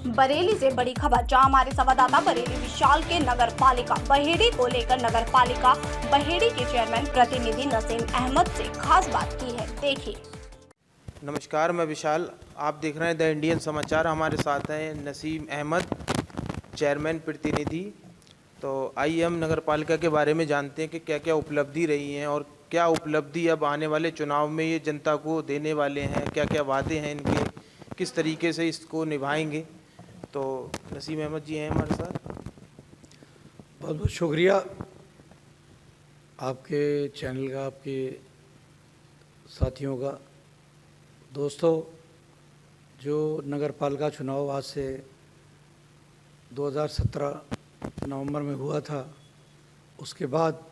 बरेली से बड़ी खबर, जहां हमारे संवाददाता बरेली विशाल के नगर पालिका बहेड़ी को लेकर नगर पालिका बहेड़ी के चेयरमैन प्रतिनिधि नसीम अहमद से खास बात की है। देखिए। नमस्कार, मैं विशाल, आप देख रहे हैं द इंडियन समाचार। हमारे साथ हैं नसीम अहमद, चेयरमैन प्रतिनिधि। तो आइए हम नगर पालिका के बारे में जानते हैं कि क्या क्या उपलब्धि रही हैं और क्या उपलब्धि अब आने वाले चुनाव में ये जनता को देने वाले हैं, क्या क्या वादे हैं इनके, किस तरीके से इसको निभाएंगे। तो नसीम अहमद जी हैं हमारे साथ। बहुत बहुत शुक्रिया आपके चैनल का, आपके साथियों का। दोस्तों, जो नगर पालिका चुनाव आज से 2017 नवंबर में हुआ था, उसके बाद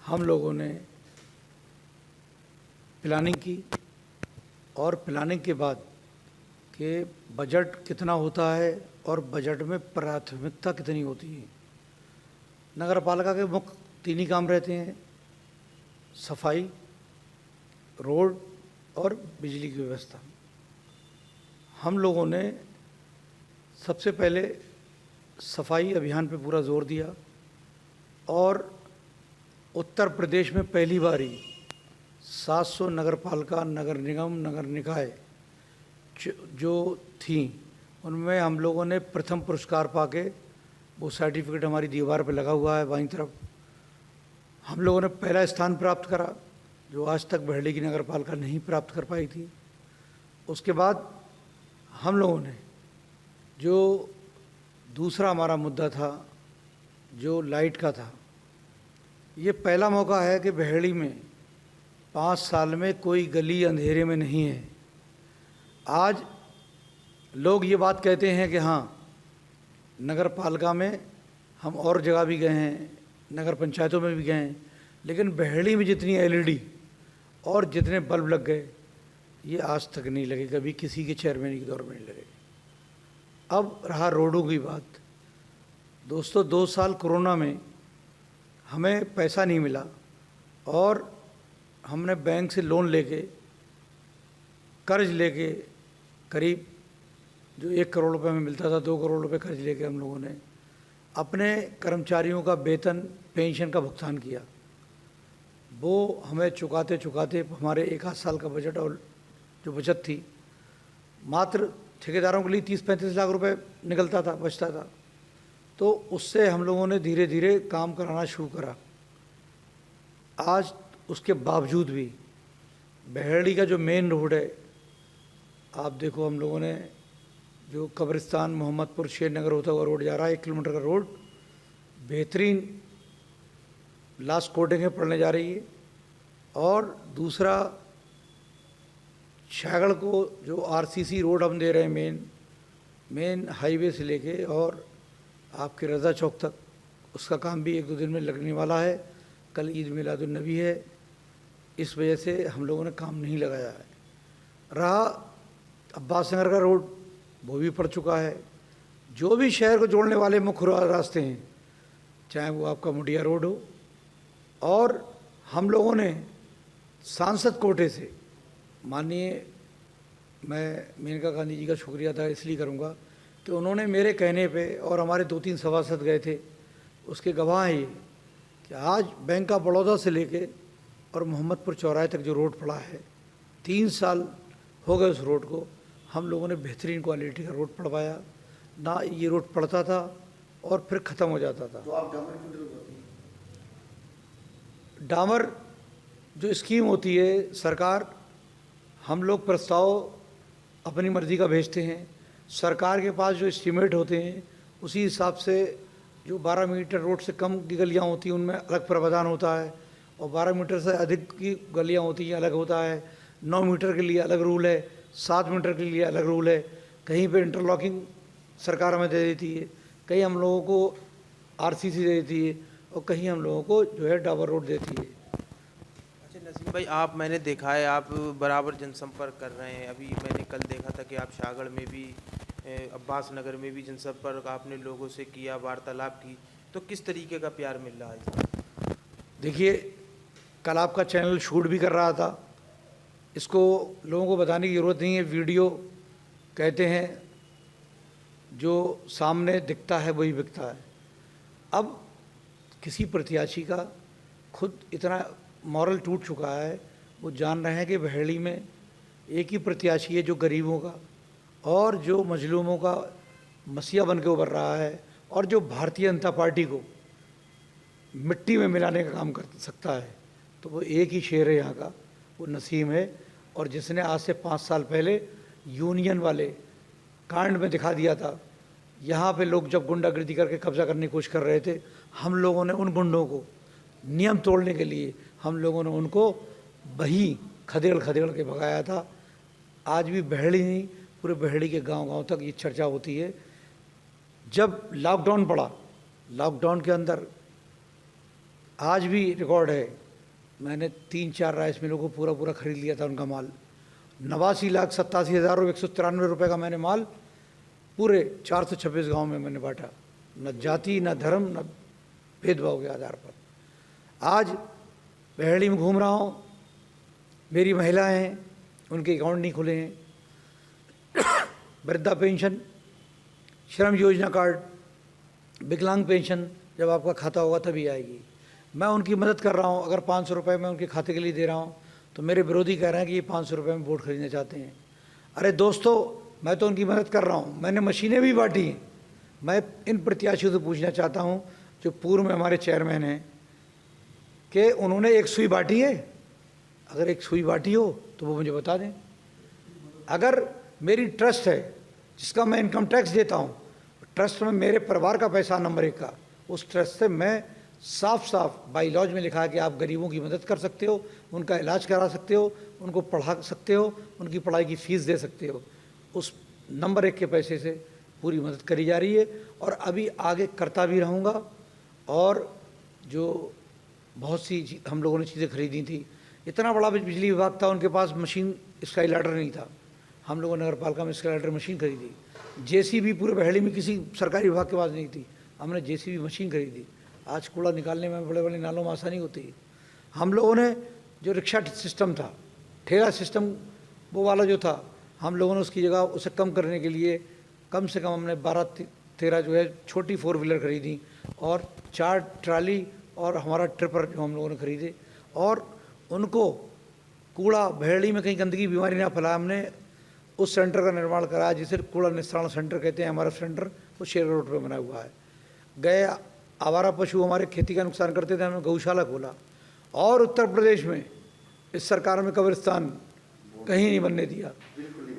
हम लोगों ने प्लानिंग की और प्लानिंग के बाद कि बजट कितना होता है और बजट में प्राथमिकता कितनी होती है। नगर पालिका के मुख्य 3 ही काम रहते हैं: सफाई, रोड और बिजली की व्यवस्था। हम लोगों ने सबसे पहले सफाई अभियान पे पूरा जोर दिया और उत्तर प्रदेश में पहली बार ही 700 नगर पालिका, नगर निगम, नगर निकाय जो थी, उनमें हम लोगों ने प्रथम पुरस्कार पाके, वो सर्टिफिकेट हमारी दीवार पे लगा हुआ है बाईं तरफ, हम लोगों ने पहला स्थान प्राप्त करा, जो आज तक बहेड़ी की नगर पालिका नहीं प्राप्त कर पाई थी। उसके बाद हम लोगों ने जो दूसरा हमारा मुद्दा था, जो लाइट का था, ये पहला मौका है कि बहेड़ी में 5 साल में कोई गली अंधेरे में नहीं है। आज लोग ये बात कहते हैं कि हाँ, नगर पालिका में हम और जगह भी गए हैं, नगर पंचायतों में भी गए हैं, लेकिन बहेड़ी में जितनी एलईडी और जितने बल्ब लग गए, ये आज तक नहीं लगे, कभी किसी के चेयरमैन के दौर में नहीं लगे। अब रहा रोडों की बात। दोस्तों, 2 साल कोरोना में हमें पैसा नहीं मिला और हमने बैंक से लोन लेके, कर्ज लेके, करीब जो 1 करोड़ रुपए में मिलता था, 2 करोड़ रुपए कर्ज लेके हम लोगों ने अपने कर्मचारियों का वेतन, पेंशन का भुगतान किया। वो हमें चुकाते चुकाते हमारे 1 आध साल का बजट और जो बचत थी, मात्र ठेकेदारों के लिए 30-35 लाख रुपए निकलता था, बचता था। तो उससे हम लोगों ने धीरे धीरे काम कराना शुरू करा। आज उसके बावजूद भी बहेड़ी का जो मेन रोड है, आप देखो, हम लोगों ने जो कब्रिस्तान, मोहम्मदपुर, शेरनगर होता हुआ रोड जा रहा है, 1 किलोमीटर का रोड, बेहतरीन लास्ट कोटिंग है, पड़ने जा रही है। और दूसरा, शाहगढ़ को जो आरसीसी रोड हम दे रहे हैं, मेन हाईवे से लेके और आपके रज़ा चौक तक, उसका काम भी 1-2 दिन में लगने वाला है। कल ईद मिलादुन्नबी है, इस वजह से हम लोगों ने काम नहीं लगाया है। रहा अब्बास नगर का रोड, वो भी पड़ चुका है। जो भी शहर को जोड़ने वाले मुख्य रास्ते हैं, चाहे वो आपका मुडिया रोड हो, और हम लोगों ने सांसद कोटे से, माननीय, मैं मेनका गांधी जी का शुक्रिया अदा इसलिए करूँगा कि उन्होंने मेरे कहने पे, और हमारे 2-3 सभासद गए थे, उसके गवाह हैं ये, कि आज बैंक ऑफ बड़ौदा से लेके और मोहम्मदपुर चौराहे तक जो रोड पड़ा है, 3 साल हो गए उस रोड को, हम लोगों ने बेहतरीन क्वालिटी का रोड पड़वाया। ना ये रोड पड़ता था और फिर ख़त्म हो जाता था। तो आप डामर जो स्कीम होती है, सरकार, हम लोग प्रस्ताव अपनी मर्ज़ी का भेजते हैं, सरकार के पास जो एस्टीमेट होते हैं उसी हिसाब से जो 12 मीटर रोड से कम की गलियाँ होती हैं उनमें अलग प्रावधान होता है, और 12 मीटर से अधिक की गलियाँ होती हैं अलग होता है। 9 मीटर के लिए अलग रूल है, 7 मीटर के लिए अलग रूल है। कहीं पे इंटरलॉकिंग सरकार हमें दे देती है, कहीं हम लोगों को आरसीसी दे देती है, और कहीं हम लोगों को जो है डाबर रोड देती है। अच्छा नसीम भाई, आप, मैंने देखा है आप बराबर जनसंपर्क कर रहे हैं। अभी मैंने कल देखा था कि आप शाहगढ़ में भी, अब्बास नगर में भी जनसंपर्क आपने लोगों से किया, वार्तालाप की। तो किस तरीके का प्यार मिल रहा है? देखिए, कल आपका चैनल शूट भी कर रहा था, इसको लोगों को बताने की ज़रूरत नहीं है। वीडियो कहते हैं जो सामने दिखता है वही बिकता है। अब किसी प्रत्याशी का खुद इतना मॉरल टूट चुका है, वो जान रहे हैं कि बहेड़ी में एक ही प्रत्याशी है जो गरीबों का और जो मजलूमों का मसीहा बन के उभर रहा है और जो भारतीय जनता पार्टी को मिट्टी में मिलाने का काम कर सकता है। तो वो एक ही शेर है यहाँ का, वो नसीम है। और जिसने आज से 5 साल पहले यूनियन वाले कांड में दिखा दिया था, यहाँ पे लोग जब गुंडागर्दी करके कब्जा करने की कोशिश कर रहे थे, हम लोगों ने उन गुंडों को नियम तोड़ने के लिए हम लोगों ने उनको वहीं खदेड़ खदेड़ के भगाया था। आज भी बहेड़ी नहीं, पूरे बहेड़ी के गांव-गांव तक ये चर्चा होती है। जब लॉकडाउन पड़ा, लॉकडाउन के अंदर आज भी रिकॉर्ड है, मैंने 3-4 राइस मिलों को पूरा खरीद लिया था उनका माल। 89,87,193 रुपये का मैंने माल पूरे 426 गांव में मैंने बांटा, न जाति न धर्म न भेदभाव के आधार पर। आज बहेड़ी में घूम रहा हूँ, मेरी महिलाएं हैं, उनके अकाउंट नहीं खुले हैं। वृद्धा पेंशन, श्रम योजना कार्ड, विकलांग पेंशन जब आपका खाता होगा तभी आएगी। मैं उनकी मदद कर रहा हूँ। अगर 500 रुपये मैं उनके खाते के लिए दे रहा हूँ तो मेरे विरोधी कह रहे हैं कि ये 500 रुपये में वोट खरीदना चाहते हैं। अरे दोस्तों, मैं तो उनकी मदद कर रहा हूँ, मैंने मशीनें भी बांटी हैं। मैं इन प्रत्याशियों से पूछना चाहता हूँ जो पूर्व में हमारे चेयरमैन हैं कि उन्होंने एक सुई बांटी है? अगर एक सुई बांटी हो तो वो मुझे बता दें। अगर मेरी ट्रस्ट है जिसका मैं इनकम टैक्स देता हूँ, ट्रस्ट में मेरे परिवार का पैसा नंबर 1 का, उस ट्रस्ट से मैं साफ बाई लॉज में लिखा है कि आप गरीबों की मदद कर सकते हो, उनका इलाज करा सकते हो, उनको पढ़ा सकते हो, उनकी पढ़ाई की फ़ीस दे सकते हो। उस नंबर 1 के पैसे से पूरी मदद करी जा रही है और अभी आगे करता भी रहूँगा। और जो बहुत सी हम लोगों ने चीज़ें खरीदी थी, इतना बड़ा बिजली विभाग था, उनके पास मशीन स्काई लैडर नहीं था, हम लोगों ने नगर पालिका में स्काई लैडर मशीन खरीदी। जेसीबी पूरे बहेड़ी में किसी सरकारी विभाग के पास नहीं थी, हमने जेसीबी मशीन खरीदी। आज कूड़ा निकालने में बड़े बड़े नालों में आसानी होती है। हम लोगों ने जो रिक्शा सिस्टम था, ठेला सिस्टम वो वाला जो था, हम लोगों ने उसकी जगह उसे कम करने के लिए कम से कम हमने 12-13 जो है छोटी 4 व्हीलर खरीदी और 4 ट्राली और हमारा ट्रिपर जो हम लोगों ने खरीदे। और उनको कूड़ा बहेड़ी में कहीं गंदगी बीमारी ना फैलाए, हमने उस सेंटर का निर्माण कराया जिसे कूड़ा निस्तारण सेंटर कहते हैं। हमारा सेंटर वो शेर रोड पर बना हुआ है। गए आवारा पशु हमारे खेती का नुकसान करते थे, हमने गौशाला खोला। और उत्तर प्रदेश में इस सरकार में कब्रिस्तान कहीं नहीं बनने दिया।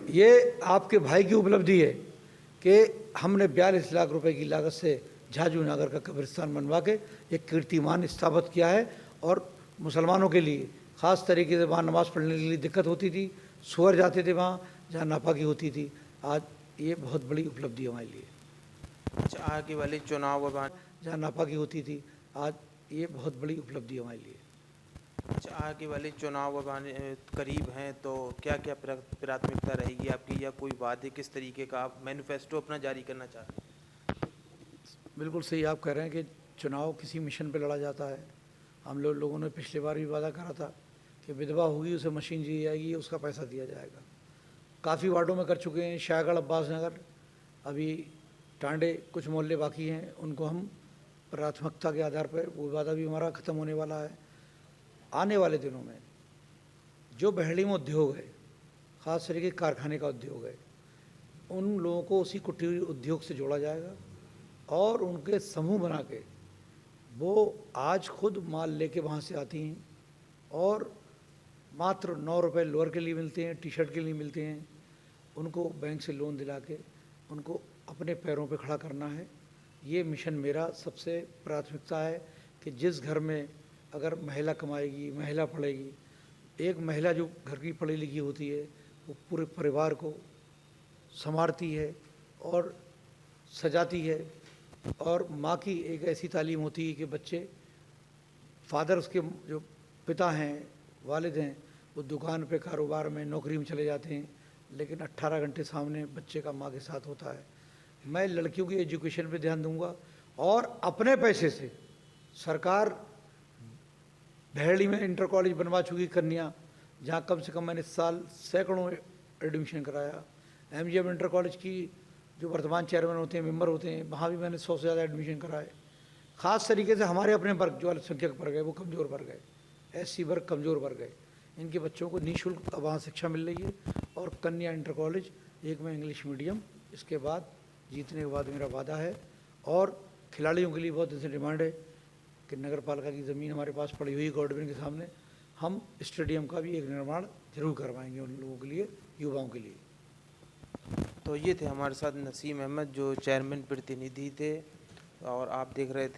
ये आपके भाई की उपलब्धि है कि हमने 42 लाख रुपए की लागत से झाजू नगर का कब्रिस्तान बनवा के एक कीर्तिमान स्थापित किया है। और मुसलमानों के लिए ख़ास तरीके से वहाँ नमाज़ पढ़ने के लिए दिक्कत होती थी, सुअर जाते थे वहाँ जहाँ नापाकी होती थी। आज ये बहुत बड़ी उपलब्धि है हमारे लिए। अच्छा, आगे वाले चुनाव जहाँ नापाकी होती थी, आज ये बहुत बड़ी उपलब्धि है हमारे लिए। अच्छा, आगे वाले चुनाव करीब हैं तो क्या क्या प्राथमिकता रहेगी आपकी, या कोई वादे किस तरीके का आप मैनिफेस्टो अपना जारी करना चाह रहे हैं? बिल्कुल सही आप कह रहे हैं कि चुनाव किसी मिशन पे लड़ा जाता है। हम लोगों ने पिछली बार भी वादा करा था कि विधवा होगी उसे मशीन दी जाएगी, उसका पैसा दिया जाएगा। काफ़ी वार्डों में कर चुके हैं, शाहगढ़, अब्बास नगर, अभी टांडे, कुछ मोहल्ले बाकी हैं, उनको हम प्राथमिकता के आधार पर, वो वादा भी हमारा ख़त्म होने वाला है। आने वाले दिनों में जो बहेड़ी में उद्योग है, ख़ास तरीके कारखाने का उद्योग है, उन लोगों को उसी कुटीर उद्योग से जोड़ा जाएगा और उनके समूह बना के वो आज खुद माल लेके वहाँ से आती हैं और मात्र 9 रुपये लोअर के लिए मिलते हैं, टी शर्ट के लिए मिलते हैं। उनको बैंक से लोन दिला के उनको अपने पैरों पे खड़ा करना है। ये मिशन मेरा सबसे प्राथमिकता है कि जिस घर में अगर महिला कमाएगी, महिला पढ़ेगी, एक महिला जो घर की पढ़ी लिखी होती है वो पूरे परिवार को संवारती है और सजाती है। और माँ की एक ऐसी तालीम होती है कि बच्चे, फादर उसके जो पिता हैं, वालिद हैं, वो दुकान पे, कारोबार में, नौकरी में चले जाते हैं, लेकिन 18 घंटे सामने बच्चे का माँ के साथ होता है। मैं लड़कियों की एजुकेशन पे ध्यान दूंगा और अपने पैसे से सरकार बहेड़ी में इंटर कॉलेज बनवा चुकी कन्या, जहाँ कम से कम मैंने इस साल सैकड़ों एडमिशन कराया। एमजीएम इंटर कॉलेज की जो वर्तमान चेयरमैन होते हैं, मेंबर होते हैं, वहाँ भी मैंने 100 से ज़्यादा एडमिशन कराए। ख़ास तरीके से हमारे अपने वर्ग जो अल्पसंख्यक वर्ग है, वो कमज़ोर वर्ग है, SC वर्ग कमज़ोर वर्ग है, इनके बच्चों को निःशुल्क वहाँ शिक्षा मिल रही है। और कन्या इंटर कॉलेज, एक में इंग्लिश मीडियम, इसके बाद जीतने के बाद मेरा वादा है। और खिलाड़ियों के लिए बहुत दिन से डिमांड है कि नगर पालिका की ज़मीन हमारे पास पड़ी हुई गवर्नमेंट के सामने, हम स्टेडियम का भी एक निर्माण जरूर करवाएंगे उन लोगों के लिए, युवाओं के लिए। तो ये थे हमारे साथ नसीम अहमद जो चेयरमैन प्रतिनिधि थे, और आप देख रहे थे